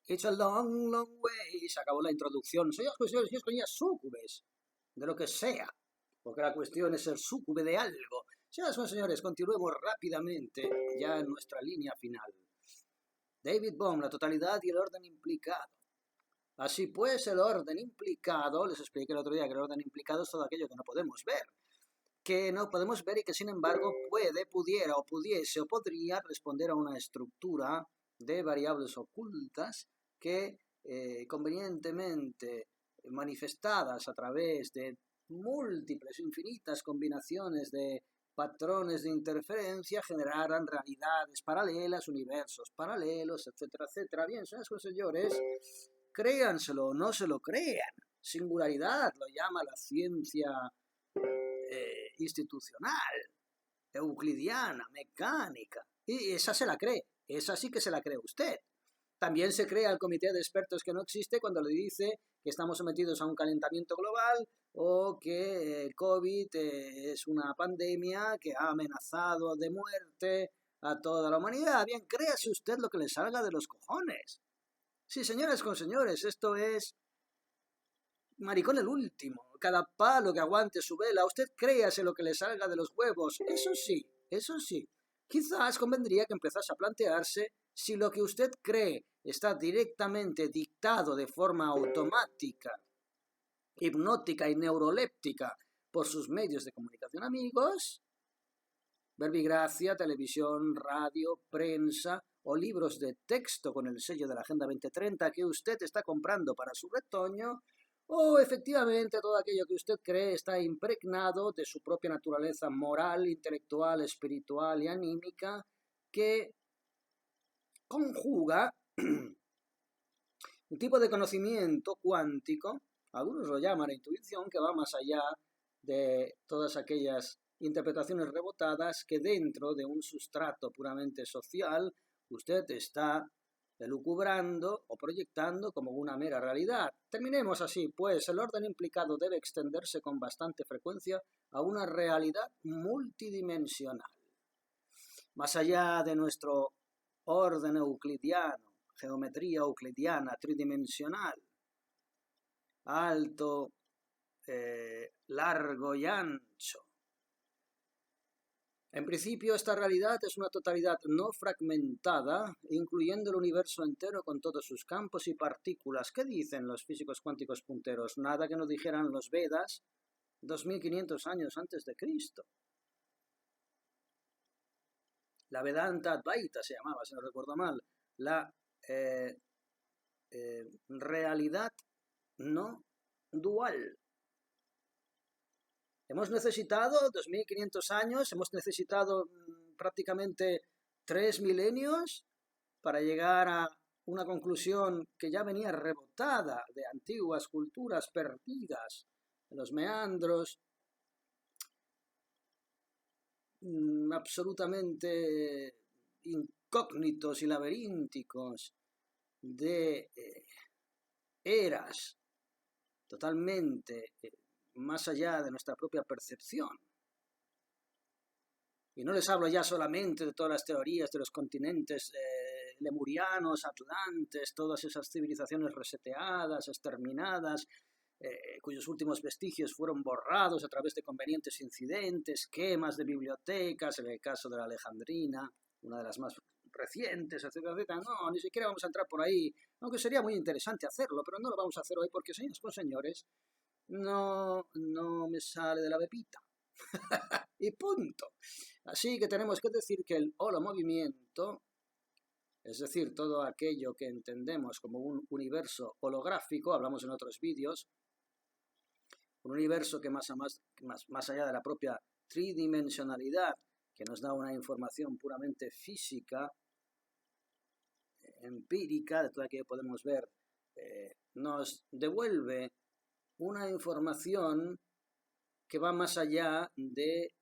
It's a long, long way. Se acabó la introducción. Señoras y señores, yo coñas súcubes, de lo que sea, porque la cuestión es ser súcube de algo. Señoras y señores, continuemos rápidamente ya en nuestra línea final. David Bohm, la totalidad y el orden implicado. Así pues, el orden implicado, les expliqué el otro día que el orden implicado es todo aquello que no podemos ver, y que sin embargo puede, pudiera o pudiese o podría responder a una estructura de variables ocultas que convenientemente manifestadas a través de múltiples, infinitas combinaciones de patrones de interferencia generaran realidades paralelas, universos paralelos, etcétera, etcétera. Bien, señores, créanselo o no se lo crean. Singularidad lo llama la ciencia institucional, euclidiana, mecánica. Y esa se la cree, esa sí que se la cree usted. También se crea el comité de expertos que no existe cuando le dice que estamos sometidos a un calentamiento global o que el COVID es una pandemia que ha amenazado de muerte a toda la humanidad. Bien, créase usted lo que le salga de los cojones. Sí, señores con señores, esto es maricón el último. Cada palo que aguante su vela, usted créase lo que le salga de los huevos. Eso sí. Quizás convendría que empezase a plantearse si lo que usted cree está directamente dictado de forma automática, hipnótica y neuroléptica por sus medios de comunicación amigos, verbigracia, televisión, radio, prensa o libros de texto con el sello de la Agenda 2030 que usted está comprando para su retoño, o efectivamente todo aquello que usted cree está impregnado de su propia naturaleza moral, intelectual, espiritual y anímica que conjuga un tipo de conocimiento cuántico, algunos lo llaman intuición, que va más allá de todas aquellas interpretaciones rebotadas que dentro de un sustrato puramente social usted está elucubrando o proyectando como una mera realidad. Terminemos así, pues el orden implicado debe extenderse con bastante frecuencia a una realidad multidimensional. Más allá de nuestro orden euclidiano, geometría euclidiana tridimensional, alto, largo y ancho. En principio, esta realidad es una totalidad no fragmentada, incluyendo el universo entero con todos sus campos y partículas. ¿Qué dicen los físicos cuánticos punteros? Nada que no dijeran los Vedas 2500 años antes de Cristo. La Vedanta Advaita se llamaba, si no recuerdo mal. La realidad no dual. Hemos necesitado 2500 años, hemos necesitado prácticamente 3 milenios para llegar a una conclusión que ya venía rebotada de antiguas culturas perdidas en los meandros absolutamente incógnitos y laberínticos de eras totalmente más allá de nuestra propia percepción. Y no les hablo ya solamente de todas las teorías de los continentes lemurianos, atlantes, todas esas civilizaciones reseteadas, exterminadas, cuyos últimos vestigios fueron borrados a través de convenientes incidentes, quemas de bibliotecas, en el caso de la Alejandrina, una de las más recientes, etcétera, etcétera. No, ni siquiera vamos a entrar por ahí, aunque sería muy interesante hacerlo, pero no lo vamos a hacer hoy porque, señores, no me sale de la pepita. Y punto. Así que tenemos que decir que el holomovimiento, es decir, todo aquello que entendemos como un universo holográfico, hablamos en otros vídeos, un universo que más allá de la propia tridimensionalidad, que nos da una información puramente física, empírica, de todo aquello que podemos ver, nos devuelve una información que va más allá de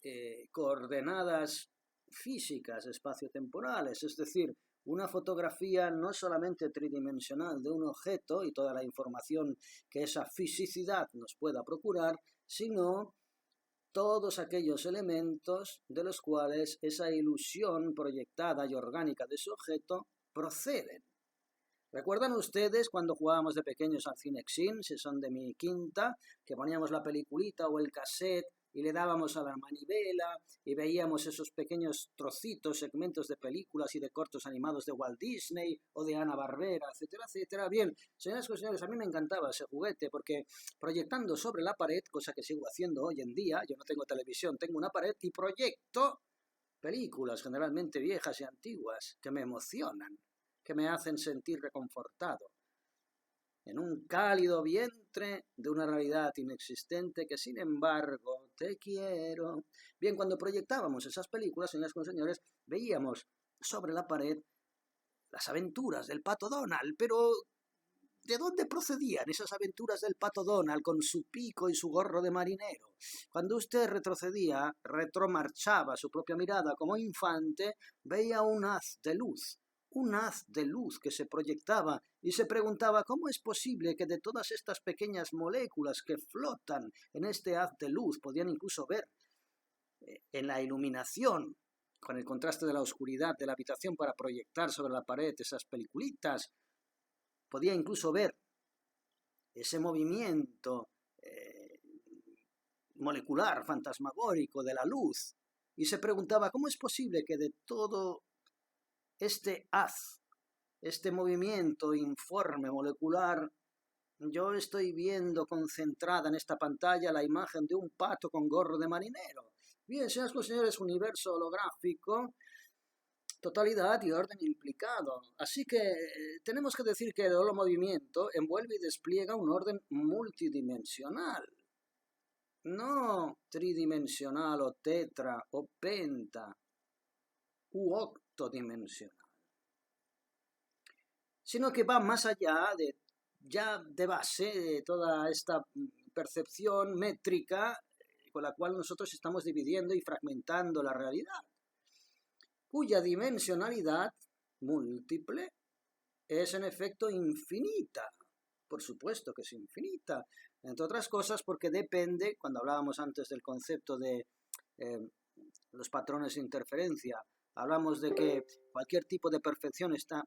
coordenadas físicas espaciotemporales, es decir, una fotografía no solamente tridimensional de un objeto y toda la información que esa fisicidad nos pueda procurar, sino todos aquellos elementos de los cuales esa ilusión proyectada y orgánica de ese objeto proceden. ¿Recuerdan ustedes cuando jugábamos de pequeños al Cinexin, si son de mi quinta, que poníamos la peliculita o el cassette y le dábamos a la manivela y veíamos esos pequeños trocitos, segmentos de películas y de cortos animados de Walt Disney o de Hanna-Barbera, etcétera, etcétera? Bien, señoras y señores, a mí me encantaba ese juguete porque proyectando sobre la pared, cosa que sigo haciendo hoy en día, yo no tengo televisión, tengo una pared y proyecto películas generalmente viejas y antiguas que me emocionan, que me hacen sentir reconfortado en un cálido vientre de una realidad inexistente que sin embargo te quiero. Bien, cuando proyectábamos esas películas, señoras y señores, veíamos sobre la pared las aventuras del Pato Donald, pero ¿de dónde procedían esas aventuras del Pato Donald con su pico y su gorro de marinero? Cuando usted retrocedía, retromarchaba su propia mirada como infante, veía un haz de luz que se proyectaba y se preguntaba cómo es posible que de todas estas pequeñas moléculas que flotan en este haz de luz podían incluso ver en la iluminación, con el contraste de la oscuridad de la habitación para proyectar sobre la pared esas peliculitas, podía incluso ver ese movimiento molecular, fantasmagórico de la luz, y se preguntaba cómo es posible que de todo este haz, este movimiento informe molecular, yo estoy viendo concentrada en esta pantalla la imagen de un pato con gorro de marinero. Bien, señoras y señores, universo holográfico, totalidad y orden implicado. Así que tenemos que decir que el holomovimiento envuelve y despliega un orden multidimensional, no tridimensional o tetra o penta u octodimensional, sino que va más allá de ya de base de toda esta percepción métrica con la cual nosotros estamos dividiendo y fragmentando la realidad, cuya dimensionalidad múltiple es en efecto infinita. Por supuesto que es infinita, entre otras cosas porque depende, cuando hablábamos antes del concepto de los patrones de interferencia, hablamos de que cualquier tipo de percepción está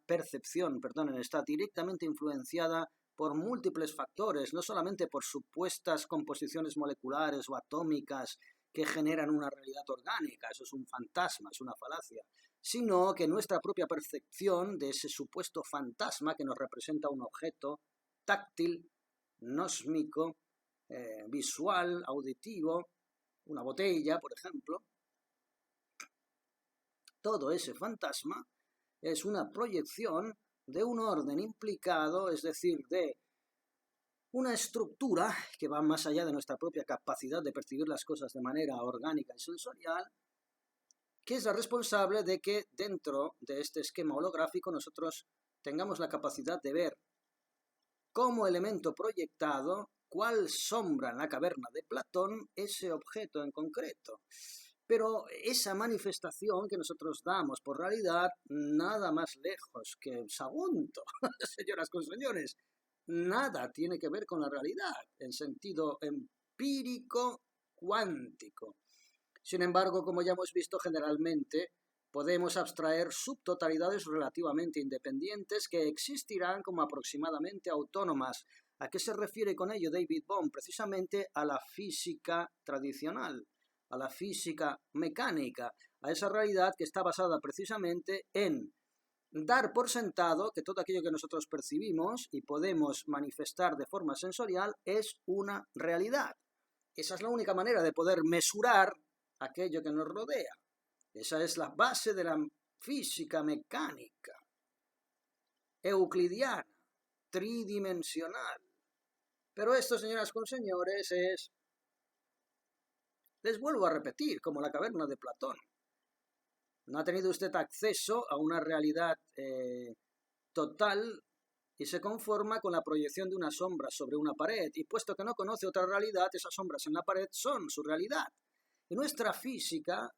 directamente influenciada por múltiples factores, no solamente por supuestas composiciones moleculares o atómicas que generan una realidad orgánica, eso es un fantasma, es una falacia, sino que nuestra propia percepción de ese supuesto fantasma que nos representa un objeto táctil, nósmico, visual, auditivo, una botella, por ejemplo, todo ese fantasma es una proyección de un orden implicado, es decir, de una estructura que va más allá de nuestra propia capacidad de percibir las cosas de manera orgánica y sensorial, que es la responsable de que dentro de este esquema holográfico nosotros tengamos la capacidad de ver como elemento proyectado cuál sombra en la caverna de Platón ese objeto en concreto. Pero esa manifestación que nosotros damos por realidad, nada más lejos que Sagunto, señoras con señores, nada tiene que ver con la realidad en sentido empírico cuántico. Sin embargo, como ya hemos visto, generalmente podemos abstraer subtotalidades relativamente independientes que existirán como aproximadamente autónomas. ¿A qué se refiere con ello David Bohm? Precisamente a la física tradicional, a la física mecánica, a esa realidad que está basada precisamente en dar por sentado que todo aquello que nosotros percibimos y podemos manifestar de forma sensorial es una realidad. Esa es la única manera de poder mesurar aquello que nos rodea. Esa es la base de la física mecánica, euclidiana, tridimensional. Pero esto, señoras con señores, les vuelvo a repetir, como la caverna de Platón. No ha tenido usted acceso a una realidad total y se conforma con la proyección de una sombra sobre una pared. Y puesto que no conoce otra realidad, esas sombras en la pared son su realidad. Y nuestra física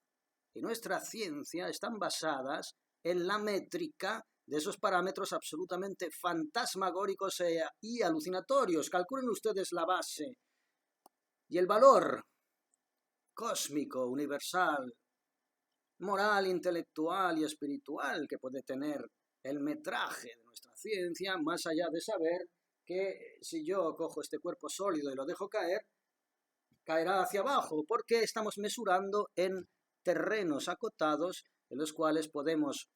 y nuestra ciencia están basadas en la métrica de esos parámetros absolutamente fantasmagóricos y alucinatorios. Calculen ustedes la base y el valor cósmico, universal, moral, intelectual y espiritual que puede tener el metraje de nuestra ciencia, más allá de saber que si yo cojo este cuerpo sólido y lo dejo caer, caerá hacia abajo, porque estamos mesurando en terrenos acotados en los cuales podemos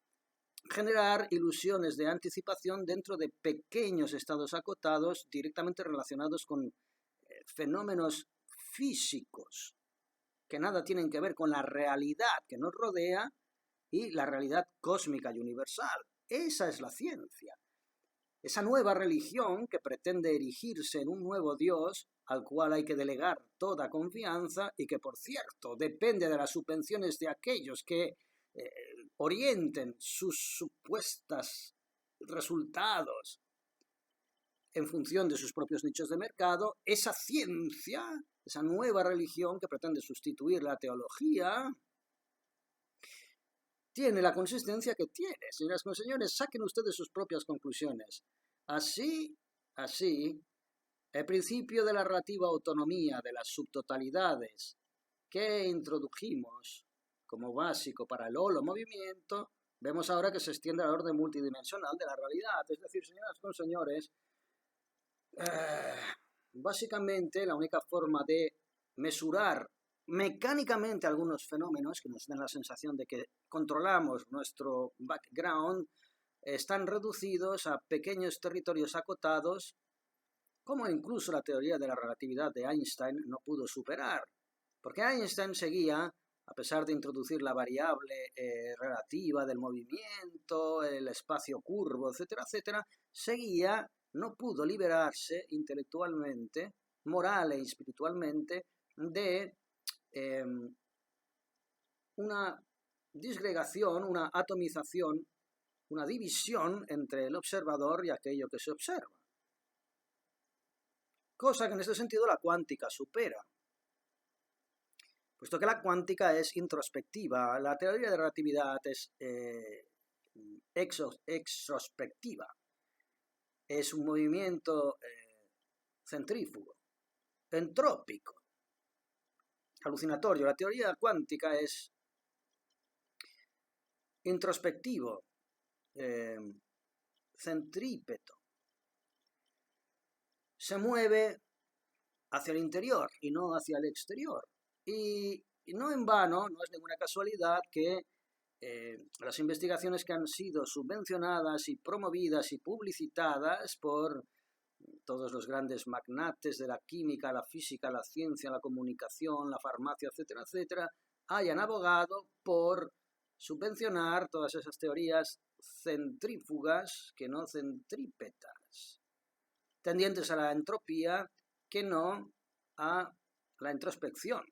generar ilusiones de anticipación dentro de pequeños estados acotados directamente relacionados con fenómenos físicos que nada tienen que ver con la realidad que nos rodea y la realidad cósmica y universal. Esa es la ciencia. Esa nueva religión que pretende erigirse en un nuevo Dios al cual hay que delegar toda confianza y que, por cierto, depende de las subvenciones de aquellos que orienten sus supuestos resultados en función de sus propios nichos de mercado. Esa ciencia, esa nueva religión que pretende sustituir la teología, tiene la consistencia que tiene. Señoras y señores, saquen ustedes sus propias conclusiones. Así, el principio de la relativa autonomía de las subtotalidades que introdujimos como básico para el holo movimiento, vemos ahora que se extiende al orden multidimensional de la realidad. Es decir, señoras y señores, básicamente la única forma de mesurar mecánicamente algunos fenómenos que nos den la sensación de que controlamos nuestro background están reducidos a pequeños territorios acotados, como incluso la teoría de la relatividad de Einstein no pudo superar, porque Einstein seguía, a pesar de introducir la variable relativa del movimiento, el espacio curvo, etcétera, etcétera, no pudo liberarse intelectualmente, moral e espiritualmente de una disgregación, una atomización, una división entre el observador y aquello que se observa. Cosa que en este sentido la cuántica supera, puesto que la cuántica es introspectiva, la teoría de relatividad es extrospectiva, es un movimiento centrífugo, entrópico, alucinatorio. La teoría cuántica es introspectivo, centrípeto, se mueve hacia el interior y no hacia el exterior. Y no en vano, no es ninguna casualidad que las investigaciones que han sido subvencionadas y promovidas y publicitadas por todos los grandes magnates de la química, la física, la ciencia, la comunicación, la farmacia, etcétera, etcétera, hayan abogado por subvencionar todas esas teorías centrífugas que no centrípetas, tendientes a la entropía que no a la introspección,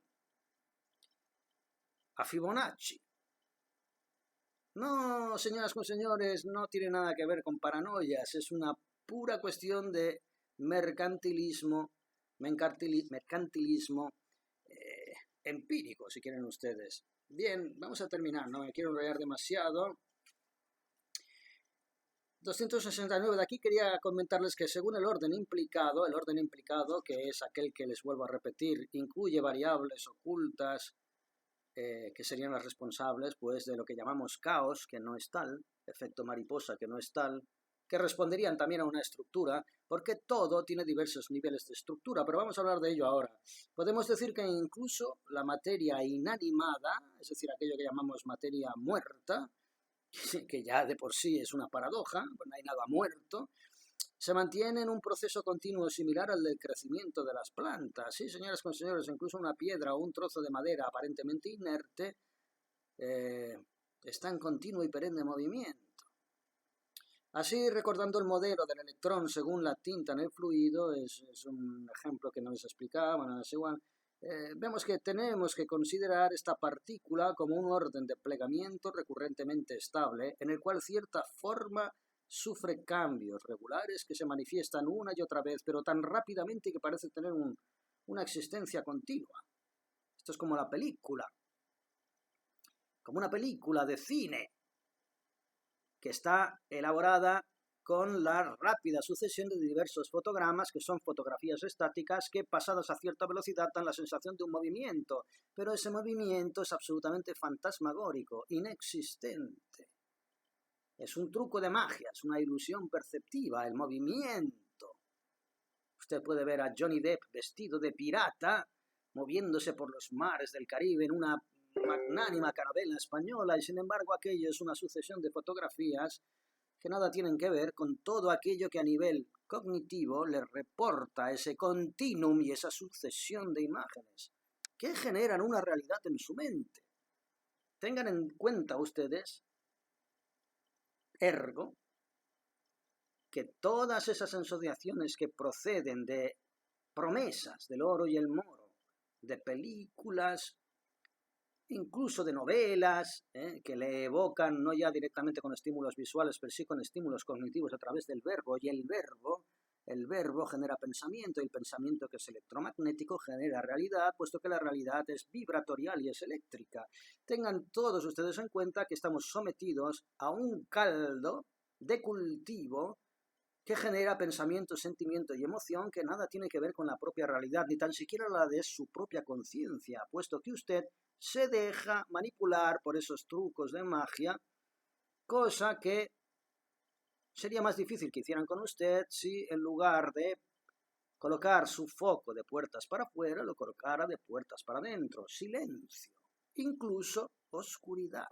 a Fibonacci. No, señoras y señores, no tiene nada que ver con paranoias, es una pura cuestión de mercantilismo empírico, si quieren ustedes. Bien, vamos a terminar, no me quiero enrollar demasiado. 269, de aquí quería comentarles que según el orden implicado, que es aquel que les vuelvo a repetir, incluye variables ocultas que serían las responsables pues de lo que llamamos caos, que no es tal, efecto mariposa, que no es tal, que responderían también a una estructura, porque todo tiene diversos niveles de estructura, pero vamos a hablar de ello ahora. Podemos decir que incluso la materia inanimada, es decir, aquello que llamamos materia muerta, que ya de por sí es una paradoja, pues no hay nada muerto, se mantiene en un proceso continuo similar al del crecimiento de las plantas. Sí, señoras y señores, incluso una piedra o un trozo de madera aparentemente inerte está en continuo y perenne movimiento. Así, recordando el modelo del electrón según la tinta en el fluido, es un ejemplo que no les explicaba, bueno, es igual. Vemos que tenemos que considerar esta partícula como un orden de plegamiento recurrentemente estable, en el cual cierta forma sufre cambios regulares que se manifiestan una y otra vez, pero tan rápidamente que parece tener una existencia continua. Esto es como la película, como una película de cine, que está elaborada con la rápida sucesión de diversos fotogramas, que son fotografías estáticas que pasadas a cierta velocidad dan la sensación de un movimiento, pero ese movimiento es absolutamente fantasmagórico, inexistente. Es un truco de magia, es una ilusión perceptiva, el movimiento. Usted puede ver a Johnny Depp vestido de pirata, moviéndose por los mares del Caribe en una magnánima carabela española, y sin embargo aquello es una sucesión de fotografías que nada tienen que ver con todo aquello que a nivel cognitivo le reporta ese continuum y esa sucesión de imágenes que generan una realidad en su mente. Tengan en cuenta ustedes, ergo, que todas esas asociaciones que proceden de promesas del oro y el moro, de películas, incluso de novelas, que le evocan no ya directamente con estímulos visuales, pero sí con estímulos cognitivos a través del verbo, y el verbo genera pensamiento, y el pensamiento, que es electromagnético, genera realidad, puesto que la realidad es vibratorial y es eléctrica. Tengan todos ustedes en cuenta que estamos sometidos a un caldo de cultivo que genera pensamiento, sentimiento y emoción que nada tiene que ver con la propia realidad, ni tan siquiera la de su propia conciencia, puesto que usted se deja manipular por esos trucos de magia, cosa que sería más difícil que hicieran con usted si en lugar de colocar su foco de puertas para afuera, lo colocara de puertas para adentro. Silencio, incluso oscuridad.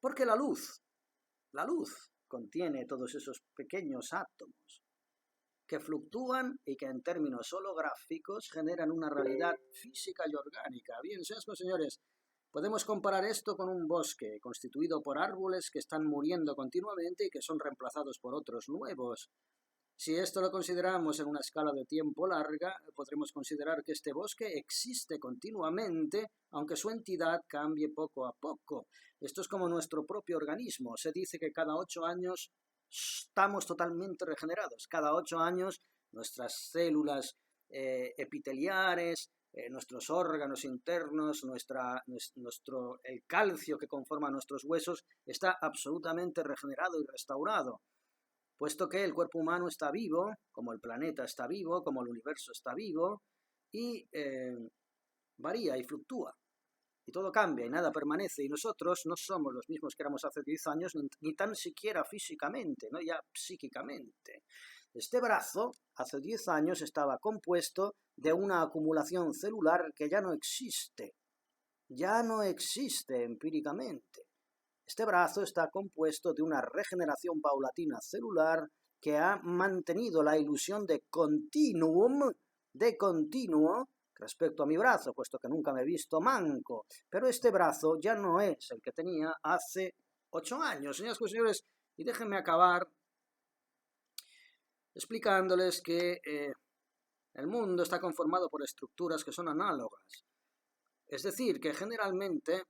Porque la luz contiene todos esos pequeños átomos que fluctúan y que en términos holográficos generan una realidad física y orgánica. Bien, señores, podemos comparar esto con un bosque constituido por árboles que están muriendo continuamente y que son reemplazados por otros nuevos. Si esto lo consideramos en una escala de tiempo larga, podremos considerar que este bosque existe continuamente, aunque su entidad cambie poco a poco. Esto es como nuestro propio organismo. Se dice que cada 8 años estamos totalmente regenerados. Cada 8 años nuestras células epiteliares, nuestros órganos internos, el calcio que conforma nuestros huesos está absolutamente regenerado y restaurado. Puesto que el cuerpo humano está vivo, como el planeta está vivo, como el universo está vivo, y varía y fluctúa. Y todo cambia y nada permanece. Y nosotros no somos los mismos que éramos hace 10 años, ni tan siquiera físicamente, no ya psíquicamente. Este brazo, hace 10 años, estaba compuesto de una acumulación celular que ya no existe empíricamente. Este brazo está compuesto de una regeneración paulatina celular que ha mantenido la ilusión de continuo respecto a mi brazo, puesto que nunca me he visto manco. Pero este brazo ya no es el que tenía hace 8 años. Señoras y señores, y déjenme acabar explicándoles que el mundo está conformado por estructuras que son análogas. Es decir, que generalmente,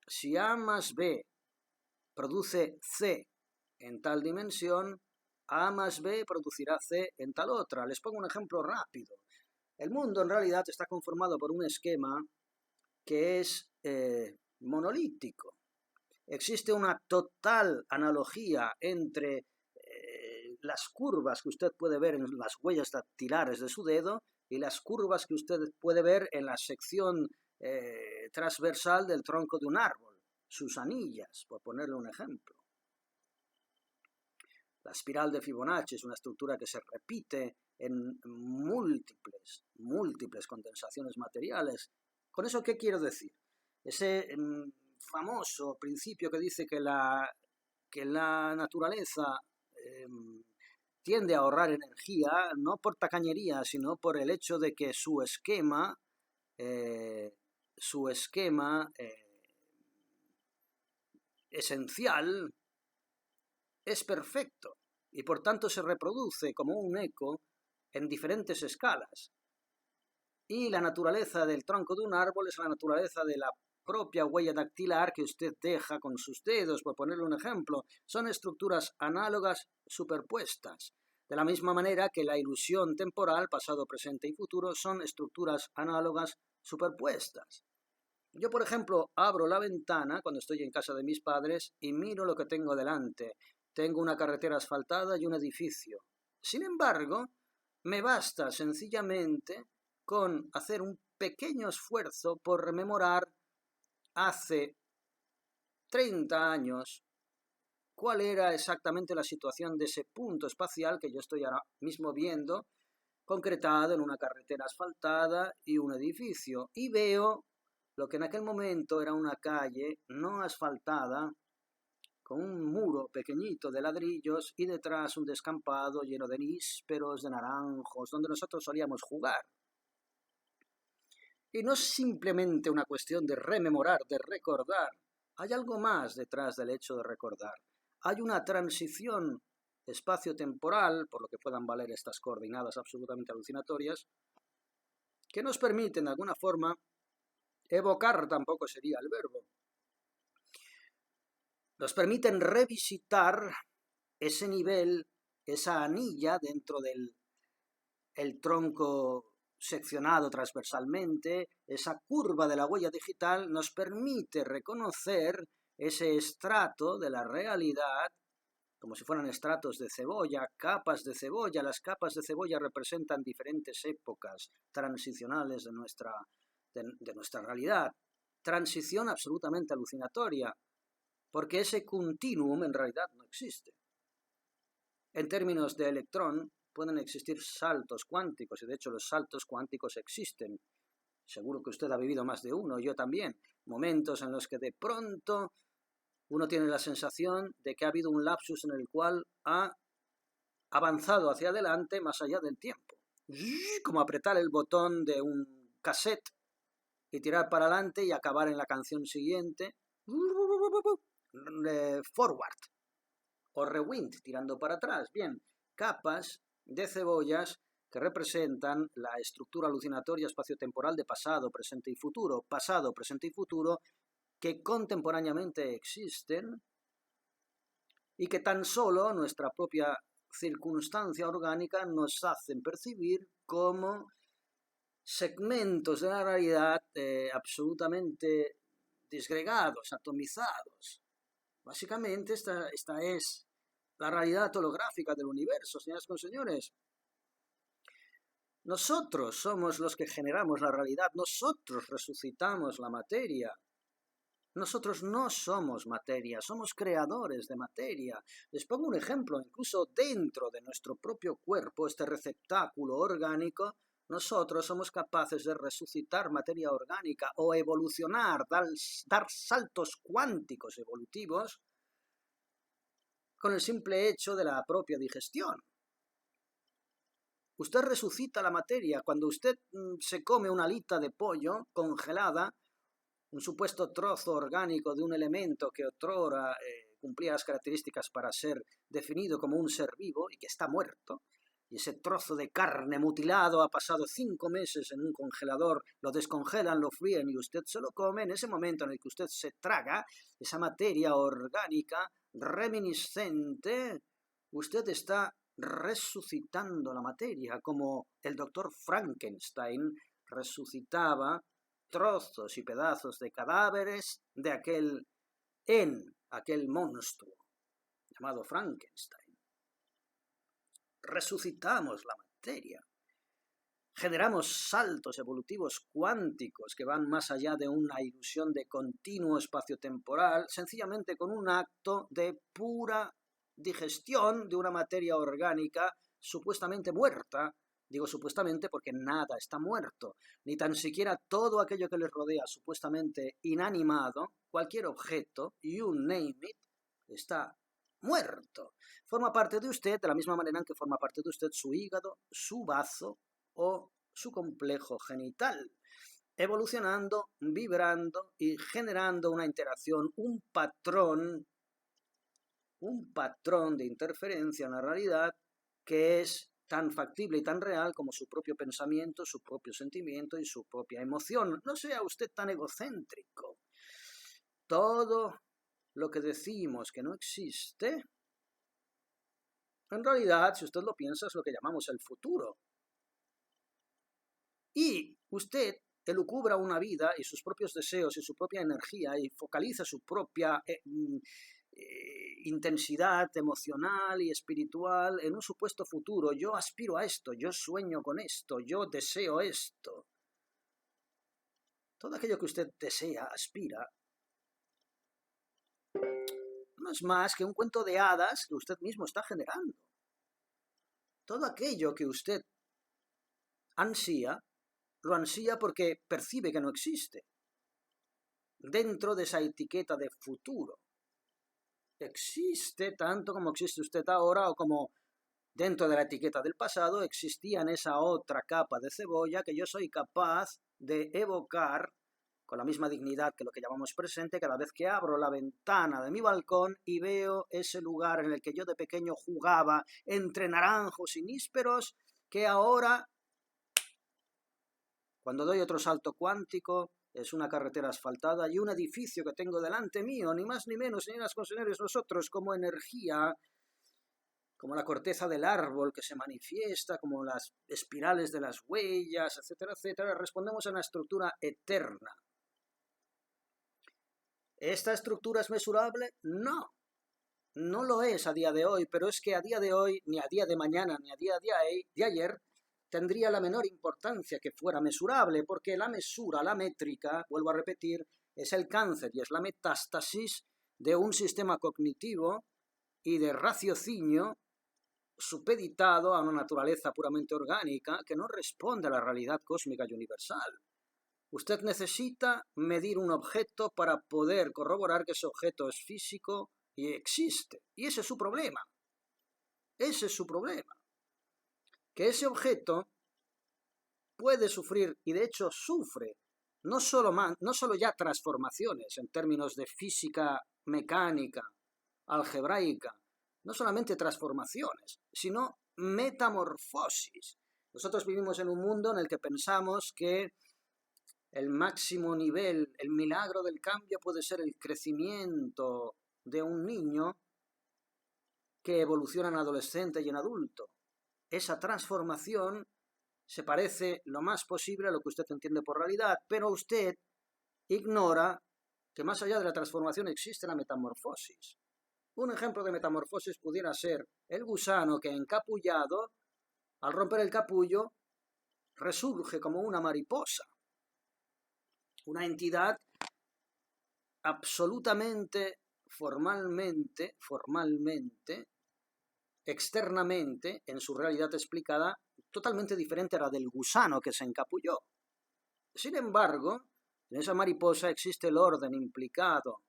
si A más B produce C en tal dimensión, A más B producirá C en tal otra. Les pongo un ejemplo rápido. El mundo en realidad está conformado por un esquema que es monolítico. Existe una total analogía entre las curvas que usted puede ver en las huellas dactilares de su dedo y las curvas que usted puede ver en la sección transversal del tronco de un árbol, sus anillas, por ponerle un ejemplo. La espiral de Fibonacci es una estructura que se repite en múltiples condensaciones materiales. ¿Con eso qué quiero decir? Ese famoso principio que dice que la naturaleza tiende a ahorrar energía, no por tacañería, sino por el hecho de que su esquema esencial es perfecto y por tanto se reproduce como un eco en diferentes escalas. Y la naturaleza del tronco de un árbol es la naturaleza de la propia huella dactilar que usted deja con sus dedos, por ponerle un ejemplo. Son estructuras análogas superpuestas. De la misma manera que la ilusión temporal, pasado, presente y futuro, son estructuras análogas superpuestas. Yo, por ejemplo, abro la ventana cuando estoy en casa de mis padres y miro lo que tengo delante. Tengo una carretera asfaltada y un edificio. Sin embargo, me basta sencillamente con hacer un pequeño esfuerzo por rememorar hace 30 años, cuál era exactamente la situación de ese punto espacial que yo estoy ahora mismo viendo, concretado en una carretera asfaltada y un edificio. Y veo lo que en aquel momento era una calle no asfaltada, con un muro pequeñito de ladrillos y detrás un descampado lleno de nísperos, de naranjos, donde nosotros solíamos jugar. Y no es simplemente una cuestión de rememorar, de recordar. Hay algo más detrás del hecho de recordar. Hay una transición espacio-temporal, por lo que puedan valer estas coordenadas absolutamente alucinatorias, que nos permiten de alguna forma evocar, tampoco sería el verbo, nos permiten revisitar ese nivel, esa anilla dentro del tronco seccionado transversalmente, esa curva de la huella digital nos permite reconocer ese estrato de la realidad, como si fueran estratos de cebolla, capas de cebolla. Las capas de cebolla representan diferentes épocas transicionales de nuestra realidad. Transición absolutamente alucinatoria, porque ese continuum en realidad no existe. En términos de electrón, pueden existir saltos cuánticos, y de hecho los saltos cuánticos existen. Seguro que usted ha vivido más de uno, yo también. Momentos en los que de pronto uno tiene la sensación de que ha habido un lapsus en el cual ha avanzado hacia adelante más allá del tiempo. Como apretar el botón de un cassette y tirar para adelante y acabar en la canción siguiente. Forward o rewind, tirando para atrás. Bien, capas de cebollas que representan la estructura alucinatoria espaciotemporal de pasado, presente y futuro, que contemporáneamente existen y que tan solo nuestra propia circunstancia orgánica nos hacen percibir como segmentos de la realidad absolutamente disgregados, atomizados. Básicamente esta es la realidad holográfica del universo, señoras y señores. Nosotros somos los que generamos la realidad, nosotros resucitamos la materia. Nosotros no somos materia, somos creadores de materia. Les pongo un ejemplo, incluso dentro de nuestro propio cuerpo, este receptáculo orgánico, nosotros somos capaces de resucitar materia orgánica o evolucionar, dar saltos cuánticos evolutivos con el simple hecho de la propia digestión. Usted resucita la materia. Cuando usted se come una alita de pollo congelada, un supuesto trozo orgánico de un elemento que otrora cumplía las características para ser definido como un ser vivo y que está muerto, y ese trozo de carne mutilado ha pasado 5 meses en un congelador, lo descongelan, lo fríen y usted se lo come, en ese momento en el que usted se traga esa materia orgánica reminiscente, usted está resucitando la materia, como el doctor Frankenstein resucitaba trozos y pedazos de cadáveres de aquel monstruo llamado Frankenstein. Resucitamos la materia. Generamos saltos evolutivos cuánticos que van más allá de una ilusión de continuo espacio-temporal, sencillamente con un acto de pura digestión de una materia orgánica supuestamente muerta. Digo supuestamente porque nada está muerto, ni tan siquiera todo aquello que les rodea supuestamente inanimado, cualquier objeto, you name it, está muerto. Forma parte de usted de la misma manera en que forma parte de usted su hígado, su bazo o su complejo genital, evolucionando, vibrando y generando una interacción, un patrón de interferencia en la realidad que es tan factible y tan real como su propio pensamiento, su propio sentimiento y su propia emoción. No sea usted tan egocéntrico. Todo lo que decimos que no existe, en realidad, si usted lo piensa, es lo que llamamos el futuro. Y usted elucubra una vida y sus propios deseos y su propia energía y focaliza su propia intensidad emocional y espiritual en un supuesto futuro. Yo aspiro a esto, yo sueño con esto, yo deseo esto. Todo aquello que usted desea, aspira, no es más que un cuento de hadas que usted mismo está generando. Todo aquello que usted ansía, lo ansía porque percibe que no existe. Dentro de esa etiqueta de futuro. Existe tanto como existe usted ahora o como dentro de la etiqueta del pasado existía en esa otra capa de cebolla que yo soy capaz de evocar con la misma dignidad que lo que llamamos presente cada vez que abro la ventana de mi balcón y veo ese lugar en el que yo de pequeño jugaba entre naranjos y nísperos, que ahora, cuando doy otro salto cuántico, es una carretera asfaltada y un edificio que tengo delante mío, ni más ni menos, señoras y señores, nosotros como energía, como la corteza del árbol que se manifiesta, como las espirales de las huellas, etcétera, etcétera, respondemos a una estructura eterna. ¿Esta estructura es mesurable? No, no lo es a día de hoy, pero es que a día de hoy, ni a día de mañana, ni a día de ayer, tendría la menor importancia que fuera mesurable, porque la mesura, la métrica, vuelvo a repetir, es el cáncer y es la metástasis de un sistema cognitivo y de raciocinio supeditado a una naturaleza puramente orgánica que no responde a la realidad cósmica y universal. Usted necesita medir un objeto para poder corroborar que ese objeto es físico y existe. Y ese es su problema. Ese es su problema. Que ese objeto puede sufrir, y de hecho sufre, no solo ya transformaciones en términos de física mecánica, algebraica, no solamente transformaciones, sino metamorfosis. Nosotros vivimos en un mundo en el que pensamos que el máximo nivel, el milagro del cambio puede ser el crecimiento de un niño que evoluciona en adolescente y en adulto. Esa transformación se parece lo más posible a lo que usted entiende por realidad, pero usted ignora que más allá de la transformación existe la metamorfosis. Un ejemplo de metamorfosis pudiera ser el gusano que encapullado, al romper el capullo, resurge como una mariposa. Una entidad absolutamente, formalmente, externamente, en su realidad explicada, totalmente diferente a la del gusano que se encapulló. Sin embargo, en esa mariposa existe el orden implicado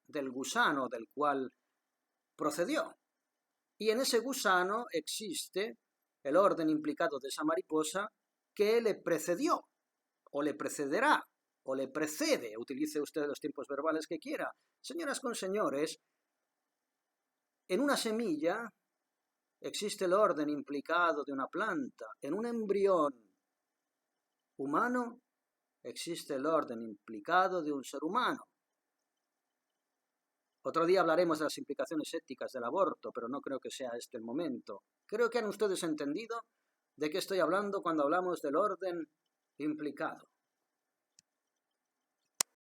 del gusano del cual procedió. Y en ese gusano existe el orden implicado de esa mariposa que le precedió, o le precederá, o le precede, utilice usted los tiempos verbales que quiera. Señoras con señores, en una semilla existe el orden implicado de una planta. En un embrión humano existe el orden implicado de un ser humano. Otro día hablaremos de las implicaciones éticas del aborto, pero no creo que sea este el momento. Creo que han ustedes entendido de qué estoy hablando cuando hablamos del orden implicado.